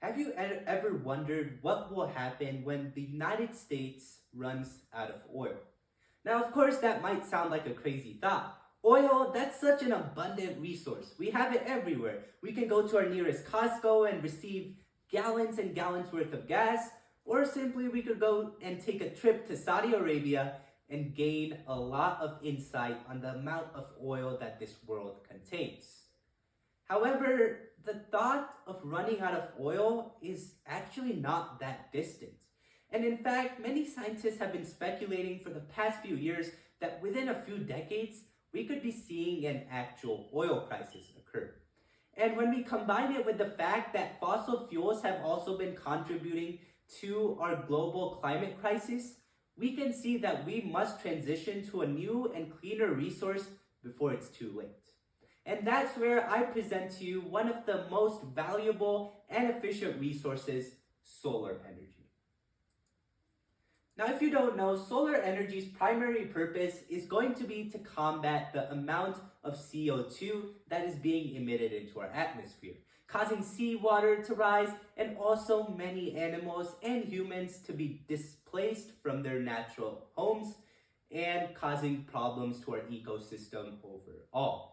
Have you ever wondered what will happen when the United States runs out of oil? Now, of course, that might sound like a crazy thought. Oil, that's such an abundant resource. We have it everywhere. We can go to our nearest Costco and receive gallons and gallons worth of gas, or simply we could go and take a trip to Saudi Arabia and gain a lot of insight on the amount of oil that this world contains. However, the thought of running out of oil is actually not that distant. And in fact, many scientists have been speculating for the past few years that within a few decades, we could be seeing an actual oil crisis occur. And when we combine it with the fact that fossil fuels have also been contributing to our global climate crisis, we can see that we must transition to a new and cleaner resource before it's too late. And that's where I present to you one of the most valuable and efficient resources, solar energy. Now, if you don't know, solar energy's primary purpose is going to be to combat the amount of CO2 that is being emitted into our atmosphere, causing seawater to rise and also many animals and humans to be displaced from their natural homes and causing problems to our ecosystem overall.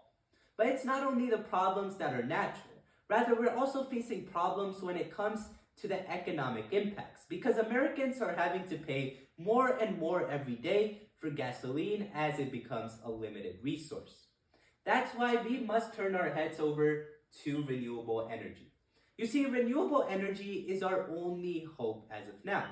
But it's not only the problems that are natural. Rather, we're also facing problems when it comes to the economic impacts, because Americans are having to pay more and more every day for gasoline as it becomes a limited resource. That's why we must turn our heads over to renewable energy. You see, renewable energy is our only hope as of now.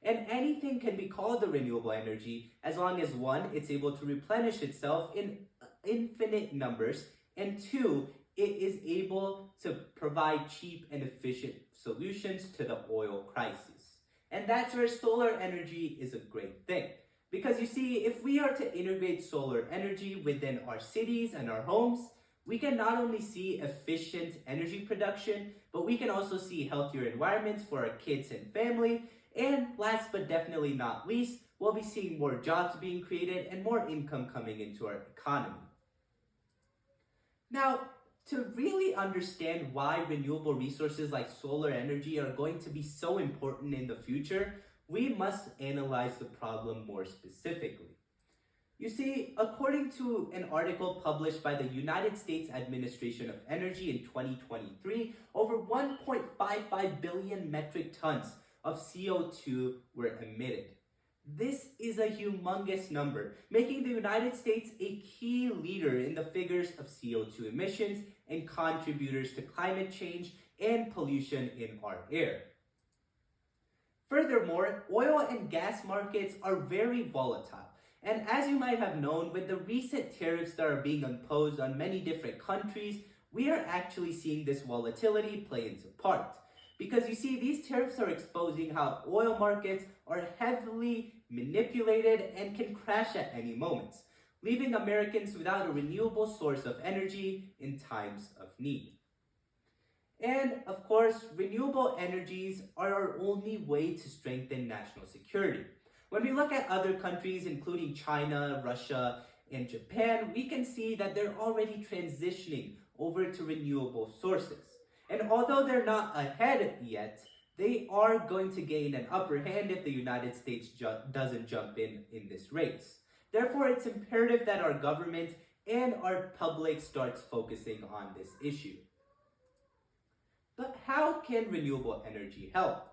And anything can be called a renewable energy as long as one, it's able to replenish itself in infinite numbers, and two, it is able to provide cheap and efficient solutions to the oil crisis. And that's where solar energy is a great thing. Because you see, if we are to integrate solar energy within our cities and our homes, we can not only see efficient energy production, but we can also see healthier environments for our kids and family. And last but definitely not least, we'll be seeing more jobs being created and more income coming into our economy. Now, to really understand why renewable resources like solar energy are going to be so important in the future, we must analyze the problem more specifically. You see, according to an article published by the United States Administration of Energy in 2023, over 1.55 billion metric tons of CO2 were emitted. This is a humongous number, making the United States a key leader in the figures of CO2 emissions and contributors to climate change and pollution in our air. Furthermore, oil and gas markets are very volatile. And as you might have known, with the recent tariffs that are being imposed on many different countries, we are actually seeing this volatility play into part. Because you see, these tariffs are exposing how oil markets are heavily manipulated and can crash at any moment, leaving Americans without a renewable source of energy in times of need. And of course, renewable energies are our only way to strengthen national security. When we look at other countries, including China, Russia, and Japan, we can see that they're already transitioning over to renewable sources. And although they're not ahead yet, they are going to gain an upper hand if the United States doesn't jump in this race. Therefore, it's imperative that our government and our public starts focusing on this issue. But how can renewable energy help?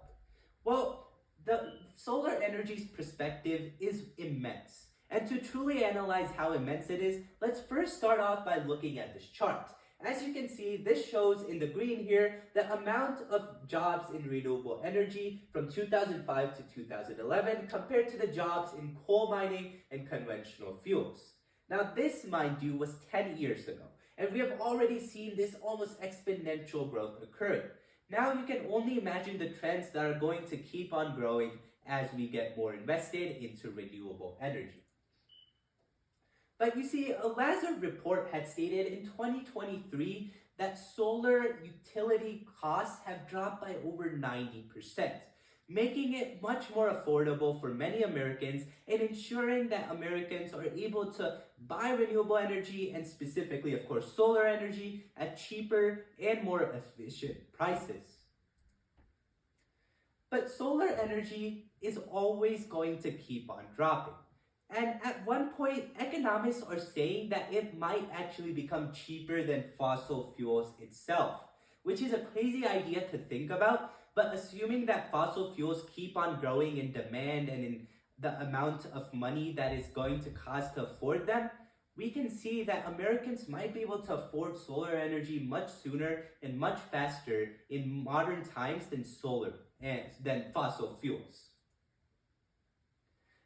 Well, the solar energy's perspective is immense. And to truly analyze how immense it is, let's first start off by looking at this chart. As you can see, this shows in the green here the amount of jobs in renewable energy from 2005 to 2011 compared to the jobs in coal mining and conventional fuels. Now this, mind you, was 10 years ago, and we have already seen this almost exponential growth occurring. Now you can only imagine the trends that are going to keep on growing as we get more invested into renewable energy. But you see, a Lazard report had stated in 2023 that solar utility costs have dropped by over 90%, making it much more affordable for many Americans and ensuring that Americans are able to buy renewable energy and specifically, of course, solar energy at cheaper and more efficient prices. But solar energy is always going to keep on dropping. And at one point, economists are saying that it might actually become cheaper than fossil fuels itself, which is a crazy idea to think about. But assuming that fossil fuels keep on growing in demand and in the amount of money that is going to cost to afford them, we can see that Americans might be able to afford solar energy much sooner and much faster in modern times than fossil fuels.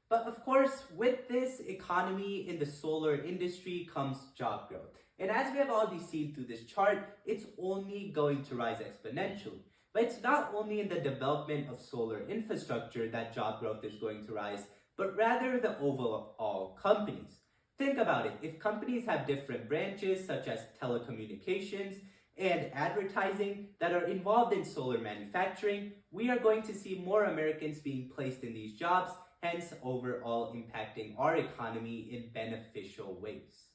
But of course, with this economy in the solar industry comes job growth. And as we have already seen through this chart, it's only going to rise exponentially. But it's not only in the development of solar infrastructure that job growth is going to rise, but rather the overall companies. Think about it. If companies have different branches such as telecommunications and advertising that are involved in solar manufacturing, we are going to see more Americans being placed in these jobs, hence overall impacting our economy in beneficial ways.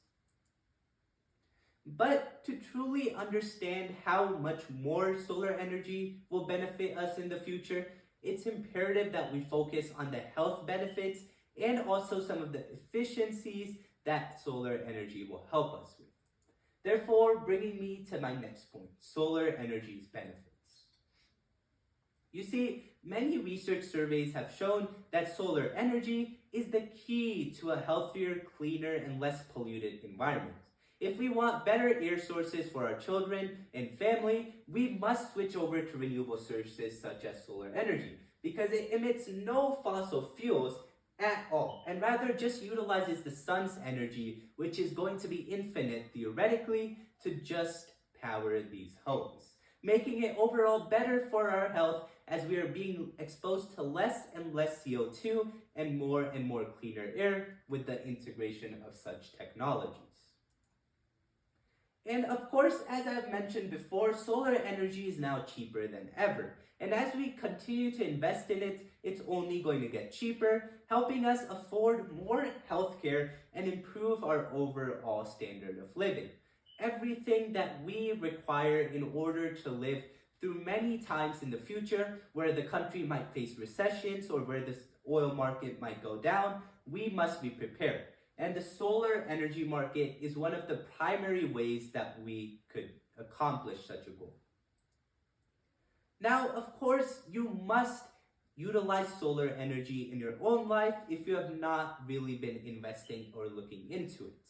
But to truly understand how much more solar energy will benefit us in the future, it's imperative that we focus on the health benefits and also some of the efficiencies that solar energy will help us with. Therefore, bringing me to my next point, solar energy's benefits. You see, many research surveys have shown that solar energy is the key to a healthier, cleaner, and less polluted environment. If we want better air sources for our children and family, we must switch over to renewable sources such as solar energy because it emits no fossil fuels at all and rather just utilizes the sun's energy, which is going to be infinite theoretically, to just power these homes, making it overall better for our health as we are being exposed to less and less CO2 and more cleaner air with the integration of such technologies. And of course, as I've mentioned before, solar energy is now cheaper than ever. And as we continue to invest in it, it's only going to get cheaper, helping us afford more healthcare and improve our overall standard of living. Everything that we require in order to live through many times in the future where the country might face recessions or where the oil market might go down, we must be prepared. And the solar energy market is one of the primary ways that we could accomplish such a goal. Now, of course, you must utilize solar energy in your own life if you have not really been investing or looking into it.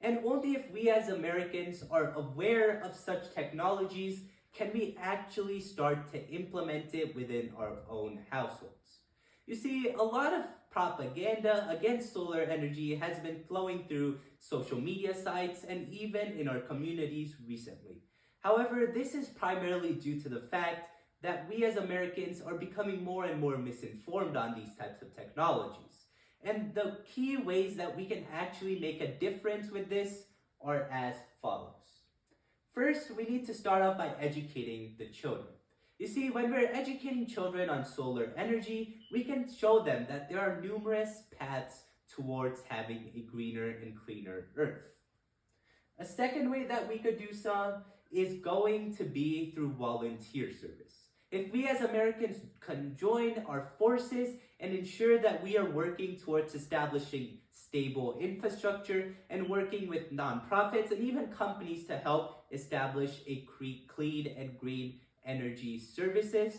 And only if we as Americans are aware of such technologies can we actually start to implement it within our own households. You see, a lot of propaganda against solar energy has been flowing through social media sites and even in our communities recently. However, this is primarily due to the fact that we as Americans are becoming more and more misinformed on these types of technologies. And the key ways that we can actually make a difference with this are as follows. First, we need to start off by educating the children. You see, when we're educating children on solar energy, we can show them that there are numerous paths towards having a greener and cleaner Earth. A second way that we could do so is going to be through volunteer service. If we as Americans can join our forces and ensure that we are working towards establishing stable infrastructure and working with nonprofits and even companies to help establish a clean and green energy services,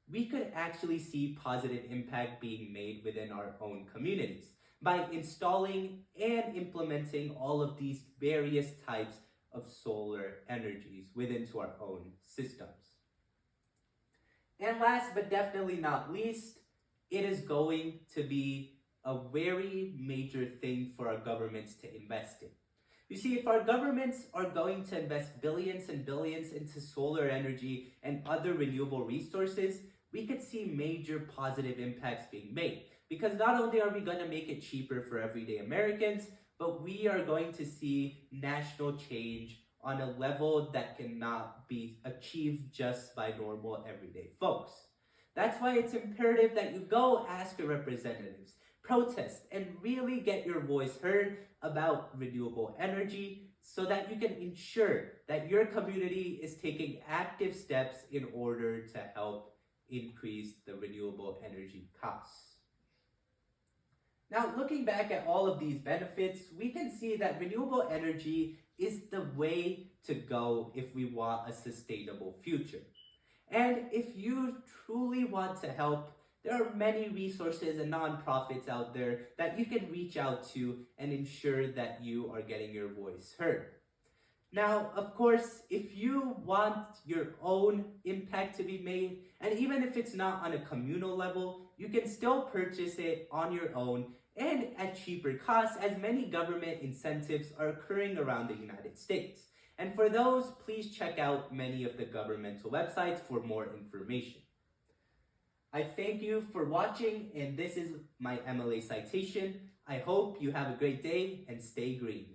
we could actually see positive impact being made within our own communities by installing and implementing all of these various types of solar energies within our own systems. And last but definitely not least, it is going to be a very major thing for our governments to invest in. You see, if our governments are going to invest billions and billions into solar energy and other renewable resources, we could see major positive impacts being made. Because not only are we going to make it cheaper for everyday Americans, but we are going to see national change on a level that cannot be achieved just by normal everyday folks. That's why it's imperative that you go ask your representatives, protest, and really get your voice heard about renewable energy so that you can ensure that your community is taking active steps in order to help increase the renewable energy costs. Now, looking back at all of these benefits, we can see that renewable energy is the way to go if we want a sustainable future. And if you truly want to help, there are many resources and nonprofits out there that you can reach out to and ensure that you are getting your voice heard. Now, of course, if you want your own impact to be made, and even if it's not on a communal level, you can still purchase it on your own and at cheaper costs, as many government incentives are occurring around the United States. And for those, please check out many of the governmental websites for more information. I thank you for watching, and this is my MLA citation. I hope you have a great day and stay green.